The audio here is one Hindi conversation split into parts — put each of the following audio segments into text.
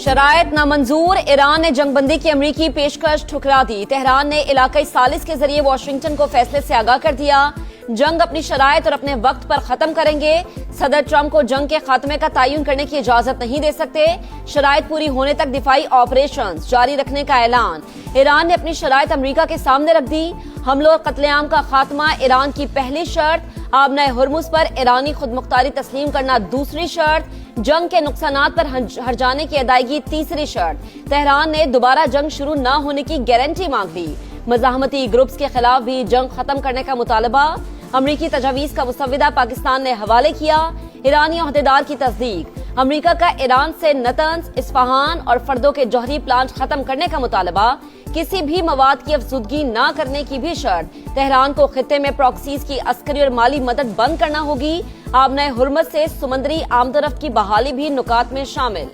शराइत नामंजूर, ईरान ने जंगबंदी की अमरीकी पेशकश ठुकरा दी। तेहरान ने इलाकाई सालिस के जरिए वाशिंगटन को फैसले से आगाह कर दिया। जंग अपनी शराइत और अपने वक्त पर खत्म करेंगे। सदर ट्रंप को जंग के खात्मे का तयन करने की इजाजत नहीं दे सकते। शराइत पूरी होने तक दिफाई ऑपरेशन जारी रखने का ऐलान। ईरान ने अपनी शराइत अमरीका के सामने रख दी। हमलों और कत्लेआम का खात्मा ईरान की पहली शर्त। आबनाए हुर्मुज पर ईरानी खुदमुख्तारी तस्लीम करना दूसरी शर्त। जंग के नुकसानात पर हर्जाने की अदायगी तीसरी शर्त। तेहरान ने दोबारा जंग शुरू न होने की गारंटी मांग ली। मज़ाहमती ग्रुप्स के खिलाफ भी जंग खत्म करने का मुतालबा। अमरीकी तजावीज का मुसव्विदा पाकिस्तान ने हवाले किया। ईरानी अहदेदार की तस्दीक। अमरीका का ईरान से नतंज, इस्फहान और फर्दों के जौहरी प्लांट खत्म करने का मुतालबा। किसी भी मवाद की अफजुदगी न करने की भी शर्त। तेहरान को खित्ते में प्रॉक्सीज की अस्करी और माली मदद बंद करना होगी। आबनाए हुर्मुज से समुद्री आमदरफ्त की बहाली भी नुकात में शामिल।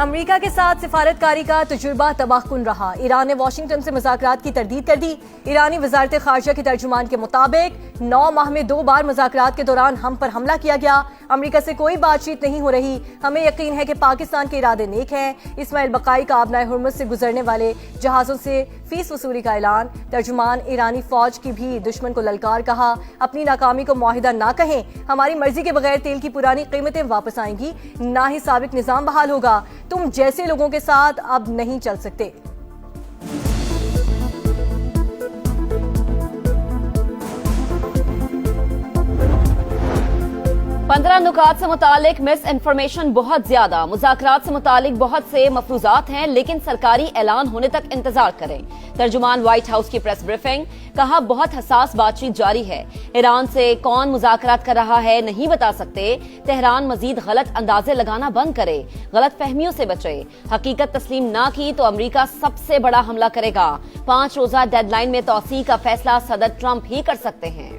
अमेरिका के साथ सिफारतकारी का तजुर्बा तबाहकुन रहा। ईरान ने वाशिंगटन से मुज़ाकरात की तरदीद कर दी। ईरानी वज़ारत ख़ारिजा के तर्जुमान के मुताबिक 9 माह में 2 बार मुज़ाकरात के दौरान हम पर हमला किया गया। अमेरिका से कोई बातचीत नहीं हो रही। हमें यकीन है कि पाकिस्तान के इरादे नेक हैं। इस्माइल बकाई का आबनाए हुर्मुज से गुजरने वाले जहाज़ों से फीस वसूली का ऐलान। तर्जुमान ईरानी फौज की भी दुश्मन को ललकार कहा। अपनी नाकामी को मुआहिदा ना कहें। हमारी मर्जी के बगैर तेल की पुरानी कीमतें वापस आएंगी, ना ही साबिक निजाम बहाल होगा। तुम जैसे लोगों के साथ अब नहीं चल सकते। पंद्रह नुकात से मुतालिक मिस इन्फॉर्मेशन बहुत ज्यादा। मुज़ाकरात से मुतालिक बहुत से मफरूजात हैं, लेकिन सरकारी ऐलान होने तक इंतजार करें। तर्जुमान व्हाइट हाउस की प्रेस ब्रीफिंग। कहा, बहुत हसास बातचीत जारी है। ईरान से कौन मुज़ाकरात कर रहा है नहीं बता सकते। तेहरान मजीद गलत अंदाजे लगाना बंद करे, गलत फहमियों से बचे। हकीकत तस्लीम ना की तो अमरीका सबसे बड़ा हमला करेगा। 5 रोजा डेडलाइन में तौसीक का फैसला सदर ट्रंप ही कर सकते हैं।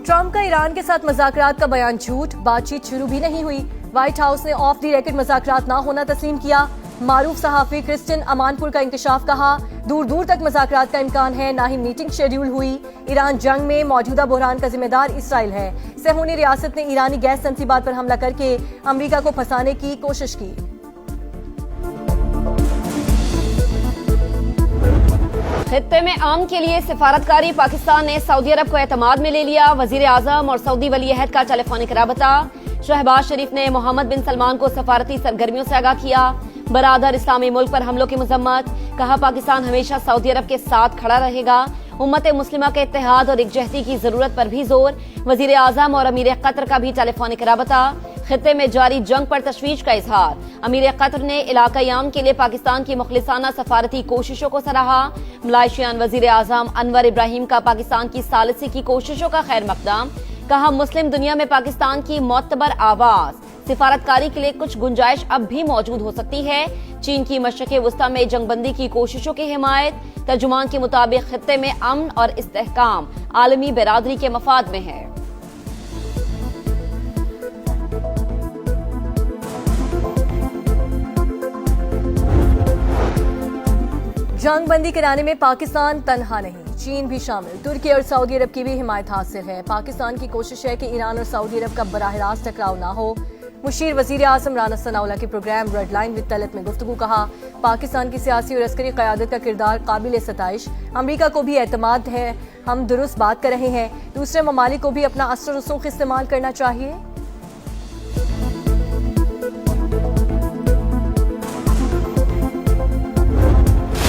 ट्रंप का ईरान के साथ मुज़ाकरात का बयान झूठ। बातचीत शुरू भी नहीं हुई। व्हाइट हाउस ने ऑफ द रेकॉर्ड मुज़ाकरात ना होना तस्लीम किया। मारूफ सहाफी क्रिस्टियन अमानपुर का इंकशाफ। कहा, दूर दूर तक मुज़ाकरात का इम्कान है, ना ही मीटिंग शेड्यूल हुई। ईरान जंग में मौजूदा बहरान का जिम्मेदार इसराइल है। सहूनी रियासत ने ईरानी गैस तंसीबात पर हमला करके अमरीका को फंसाने की कोशिश की। खित्ते में अमन के लिए सिफारतकारी। पाकिस्तान ने सऊदी अरब को एतमाद में ले लिया। वजीर आजम और सऊदी वली अहद का टेलीफोनिक राबता। शहबाज शरीफ ने मोहम्मद बिन सलमान को सफारती सरगर्मियों से आगाह किया। बरादर इस्लामी मुल्क पर हमलों की मजम्मत। कहा, पाकिस्तान हमेशा सऊदी अरब के साथ खड़ा रहेगा। उम्मत मुस्लिमा के इत्तेहाद और एकजहती की जरूरत पर भी जोर। वजीर आजम और अमीर कतर का भी टेलीफोनिक राबता। खित्ते में जारी जंग पर तशवीश का इजहार। अमीर कतर ने इलाकाई अमन के लिए पाकिस्तान की मुखलिसाना सफारती कोशिशों को सराहा। मलाइशियन वजीर आजम अनवर इब्राहिम का पाकिस्तान की सालिसी की कोशिशों का खैर मकदम। कहा, मुस्लिम दुनिया में पाकिस्तान की मोतबर आवाज। सिफारतकारी के लिए कुछ गुंजाइश अब भी मौजूद हो सकती है। चीन की मशरिक़ वस्ता में जंगबंदी की कोशिशों की हिमायत। तर्जुमान के मुताबिक खित्ते में अमन और इस्तेहकाम आलमी बिरादरी के मफाद में है। जंगबंदी कराने में पाकिस्तान तन्हा नहीं, चीन भी शामिल। तुर्की और सऊदी अरब की भी हिमायत हासिल है। पाकिस्तान की कोशिश है कि ईरान और सऊदी अरब का बराह रास्त टकराव ना हो। मुशीर वजीर आज़म राना सनाउल्लाह के programme red line with Talat में गुफ्तगू। कहा, पाकिस्तान की सियासी और अस्करी क़यादत का किरदार काबिल सताइश। अमरीका को भी एतमाद है, हम दुरुस्त बात कर रहे हैं। दूसरे ममालिक को भी अपना असर रसूख इस्तेमाल करना चाहिए।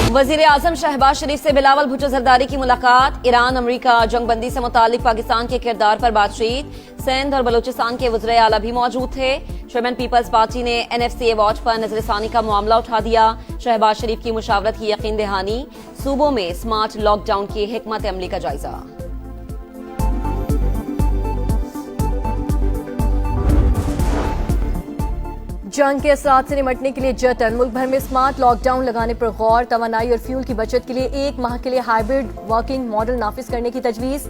वजीर आजम शहबाज शरीफ से बिलावल भुट्टो जरदारी की मुलाकात। ईरान अमरीका जंगबंदी से मुतालिक पाकिस्तान के किरदार पर बातचीत। सिंध और बलूचिस्तान के वज़ीर आला भी मौजूद थे। चेयरमैन पीपल्स पार्टी ने NFCA वॉच पर नजरसानी का मामला उठा दिया। शहबाज शरीफ की मुशावरत की यकीन दहानी। सूबों में स्मार्ट लॉकडाउन की हिकमत अमली का जायजा। जंग के असरात से निमटने के लिए जतन। मुल्क भर में स्मार्ट लॉकडाउन लगाने पर गौर। तवानाई और फ्यूल की बचत के लिए 1 माह के लिए हाइब्रिड वर्किंग मॉडल नाफिज करने की तजवीज।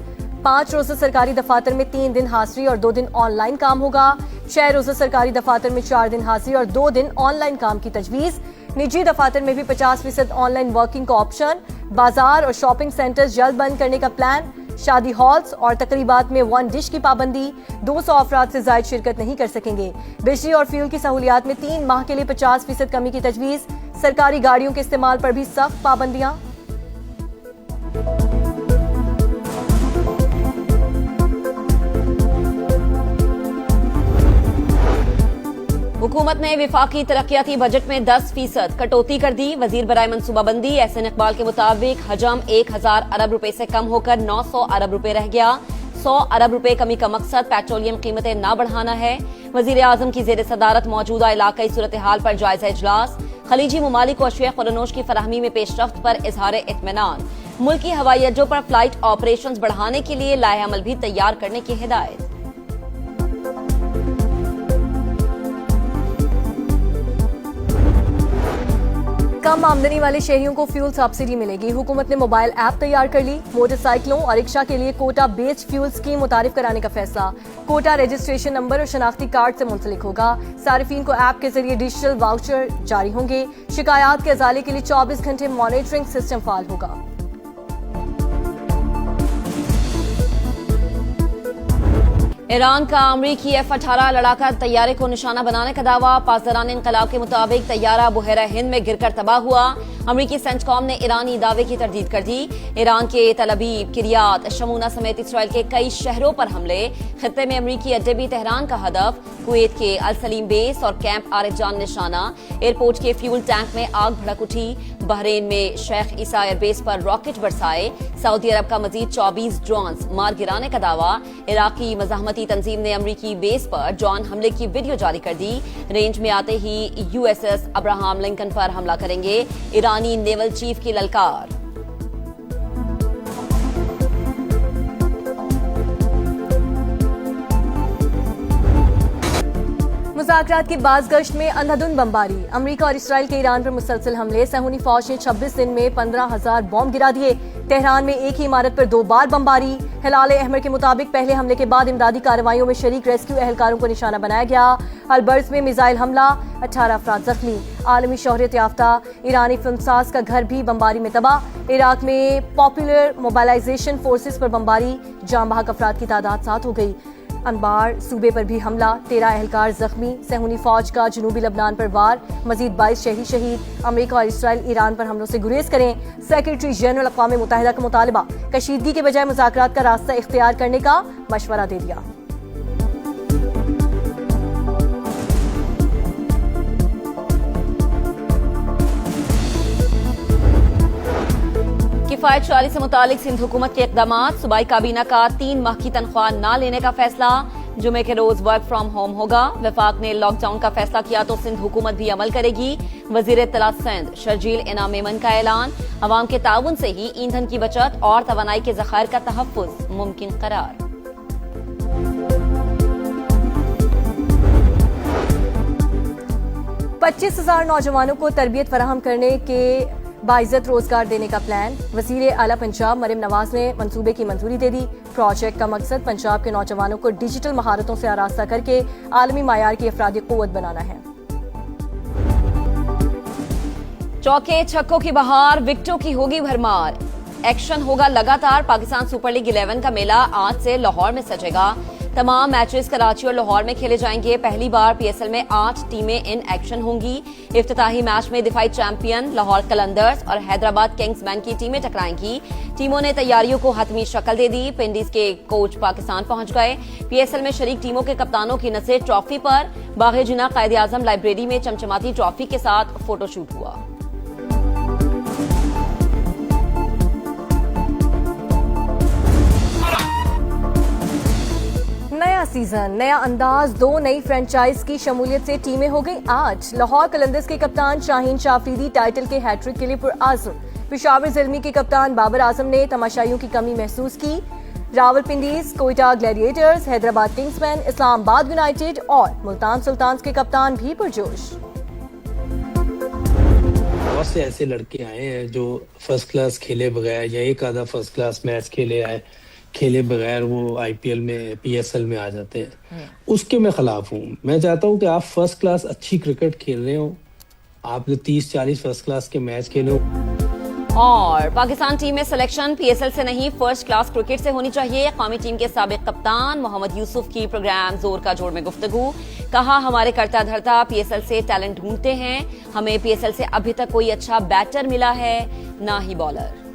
5 रोज़ा सरकारी दफातर में 3 दिन हाजिरी और 2 दिन ऑनलाइन काम होगा। 6 रोजा सरकारी दफातर में 4 दिन हाजिरी और 2 दिन ऑनलाइन काम की तजवीज। निजी दफातर में भी 50% ऑनलाइन वर्किंग का ऑप्शन। बाजार और शॉपिंग सेंटर्स जल्द बंद करने का प्लान। शादी हॉल्स और तकरीबात में 1 डिश की पाबंदी। 200 अफराद से जायद शिरकत नहीं कर सकेंगे। बिजली और फ्यूल की सहूलियात में 3 माह के लिए 50% कमी की तजवीज। सरकारी गाड़ियों के इस्तेमाल पर भी सख्त पाबंदियां। हुकूमत ने विफाकी तरक्याती बजट में 10% कटौती कर दी। वजीर बराए मनसूबाबंदी एहसन इकबाल के मुताबिक हजम 1000 अरब रुपए से कम होकर 900 अरब रुपए रह गया। 100 अरब रुपए कमी का मकसद पेट्रोलियम कीमतें न बढ़ाना है। वजीर आजम की जेर सदारत मौजूदा इलाकाई सूरत हाल पर जायजा इजलास। खलीजी ममालिक को अशिया खुरनोश की फराहमी में पेशरफ्त पर इजहार इत्मीनान। मुल्की हवाई अड्डों पर फ्लाइट ऑपरेशंस बढ़ाने के लिए लाए अमल भी तैयार करने की हिदायत। कम आमदनी वाले शहरियों को फ्यूल सब्सिडी मिलेगी। हुकूमत ने मोबाइल ऐप तैयार कर ली। मोटरसाइकिलों और रिक्शा के लिए कोटा बेस्ड फ्यूल स्कीम मुतारिफ कराने का फैसला। कोटा रजिस्ट्रेशन नंबर और शनाख्ती कार्ड से मुंसलिक होगा। सारिफीन को ऐप के जरिए डिजिटल वाउचर जारी होंगे। शिकायत के अजाले के लिए 24 घंटे मॉनिटरिंग सिस्टम फाल होगा। ईरान का अमरीकी F-18 लड़ाका तैयारे को निशाना बनाने का दावा। पासदारान इंकलाब के मुताबिक तैयारा बुहेरा हिंद में गिरकर तबाह हुआ। अमरीकी सेंटकॉम ने ईरानी दावे की तरदीद कर दी। ईरान के तल अबीब, किरियात, शमूना समेत इसराइल के कई शहरों पर हमले। खित्ते में अमरीकी अड्डे भी तेहरान का हदफ। कुवैत के अल सलीम बेस और कैंप आरिफ जान निशाना। एयरपोर्ट के फ्यूल टैंक में आग भड़क उठी। बहरीन में शेख ईसा एयरबेस पर रॉकेट बरसाए। सऊदी अरब का मजीद 24 ड्रोन्स मार गिराने का दावा। इराकी मज़ाहमती तंजीम ने अमरीकी बेस पर ड्रोन हमले की वीडियो जारी कर दी। रेंज में आते ही USS अब्राहम लिंकन पर हमला करेंगे। ईरानी नेवल चीफ की ललकार। मुज़ाकरात की बाज़गश्त में अंधाधुंध बमबारी। अमरीका और इसराइल के ईरान पर मुसलसल हमले। सहूनी फौज ने 26 दिन में 15,000 बॉम्ब गिरा दिए। तेहरान में एक ही इमारत पर 2 बार बमबारी। हिलाल अहमर के मुताबिक पहले हमले के बाद इमदादी कार्रवाइयों में शरीक रेस्क्यू एहलकारों को निशाना बनाया गया। अलबर्स में मिसाइल हमला, 18 अफराद जख्मी। आलमी शोहरत याफ्ता ईरानी फिल्मसाज का घर भी बमबारी में तबाह। इराक में पॉपुलर मोबाइलाइजेशन फोर्सेस पर बमबारी। जाम बहक अफराद की तादाद 7 हो गई। अनबार सूबे पर भी हमला, 13 एहलकार जख्मी। सहूनी फौज का जनूबी लबनान पर वार, मजीद 22 शहरी शहीद। अमरीका और इसराइल ईरान पर हमलों से गुरेज करें। सेक्रेटरी जनरल अक़वाम मुत्तहिदा का मुतालबा, कशीदगी के बजाय मुज़ाकरात का रास्ता इख्तियार करने का मशवरा दे दिया। किफायत शारी से मुतालिक सिंध हुकूमत के इक़दामात। सूबाई काबीना का 3 माह की तनख्वाह न लेने का फैसला। जुमे के रोज वर्क फ्रॉम होम होगा। वफाक ने लॉकडाउन का फैसला किया तो सिंध हुकूमत भी अमल करेगी। वजीर इत्तला सिंध शर्जील इनाम मेमन का ऐलान। अवाम के ताउन से ही ईंधन की बचत और तवानाई के ज़खायर का तहफ़्फ़ुज़ मुमकिन करार। 25,000 नौजवानों को तरबियत फराहम करने के बाइज्जत रोजगार देने का प्लान। वजीर आला पंजाब मरियम नवाज ने मंसूबे की मंजूरी दे दी। प्रोजेक्ट का मकसद पंजाब के नौजवानों को डिजिटल महारतों से आरास्ता करके आलमी मायार की अफरादी क़ुव्वत बनाना है। चौके छक्कों की बहार, विकेटों की होगी भरमार। एक्शन होगा लगातार। पाकिस्तान सुपर लीग 11 का मेला आज से लाहौर में सजेगा। तमाम मैचेस कराची और लाहौर में खेले जाएंगे। पहली बार PSL में 8 टीमें इन एक्शन होंगी। इफ्तिताही मैच में दिफाई चैंपियन लाहौर कलंदर्स और हैदराबाद किंग्समैन की टीमें टकराएंगी। टीमों ने तैयारियों को हतमी शक्ल दे दी। पिंडीज के कोच पाकिस्तान पहुंच गए। PSL में शरीक टीमों के कप्तानों की नजरें ट्रॉफी पर। बाग़े जिना कायदे आज़म लाइब्रेरी में चमचमाती ट्रॉफी के साथ फोटोशूट हुआ। नया सीजन, नया अंदाज, 2 नई फ्रेंचाइज की शमूलियत से टीमें हो गई आज। लाहौर कलंदर्स के कप्तान शाहीन शाफरीदी टाइटल के हैट्रिक के लिए पुरआज़म। पेशावर ज़िल्मी के कप्तान बाबर आजम ने तमाशाइयों की कमी महसूस की। Rawalpindiz, Quetta gladiators, Hyderabad kingsmen, Islamabad united और मुल्तान सुल्तान्स के कप्तान भी पुरजोश। बहुत से ऐसे लड़के आए हैं जो फर्स्ट क्लास खेले बगैर या एक आधा फर्स्ट क्लास मैच खेले आए, खेले बगैर वो आईपीएल में पीएसएल में आ जाते हैं, उसके मैं खिलाफ हूँ। मैं चाहता हूँ कि आप फर्स्ट क्लास अच्छी क्रिकेट खेल रहे हो, आप जो 30-40 फर्स्ट क्लास के मैच खेलो। और पाकिस्तान टीम में सिलेक्शन पीएसएल से नहीं फर्स्ट क्लास क्रिकेट से होनी चाहिए। कौमी टीम के साबिक कप्तान मोहम्मद यूसुफ की प्रोग्राम जोर का जोड़ में गुफ्तगू। कहा, हमारे करता धरता पीएसएल से टैलेंट ढूंढते हैं, हमें पीएसएल से अभी तक कोई अच्छा बैटर मिला है ना ही बॉलर।